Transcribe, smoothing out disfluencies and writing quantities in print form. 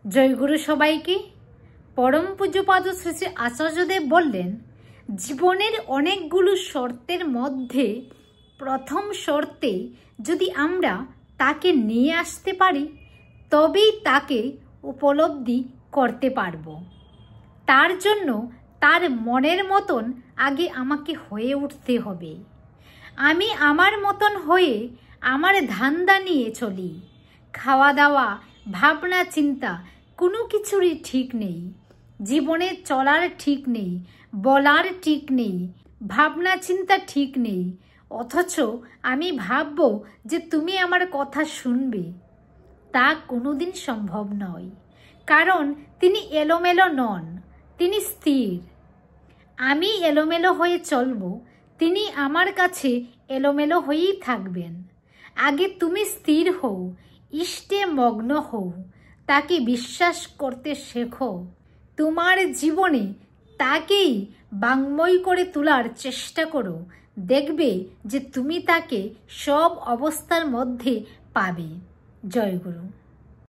জয়গুরু সবাইকে। পরম পূজ্যপাদ শ্রী শ্রী আচার্যদেব বললেন, জীবনের অনেকগুলো শর্তের মধ্যে প্রথম শর্তে যদি আমরা তাকে নিয়ে আসতে পারি তবেই তাকে উপলব্ধি করতে পারব। তার জন্য তার মনের মতন আগে আমাকে হয়ে উঠতে হবে। আমি আমার মতন হয়ে আমার ধান্দা নিয়ে চলি। খাওয়া দাওয়া, ভাবনা চিন্তা কোনো কিছুরই ঠিক নেই। জীবনে চলার ঠিক নেই, বলার ঠিক নেই, ভাবনা চিন্তা ঠিক নেই। অথচ আমি ভাবব যে তুমি আমার কথা শুনবে, তা কোনোদিন সম্ভব নয়। কারণ তিনি এলোমেলো নন, তিনি স্থির। আমি এলোমেলো হয়ে চলব, তিনি আমার কাছে এলোমেলো হয়েই থাকবেন। আগে তুমি স্থির হও, ইষ্টে মগ্ন হও, তাকে বিশ্বাস করতে শেখো। তোমার জীবনে তাকেই বাঙ্ময় করে তোলার চেষ্টা করো। দেখবে যে তুমি তাকে সব অবস্থার মধ্যে পাবে। জয় গুরু।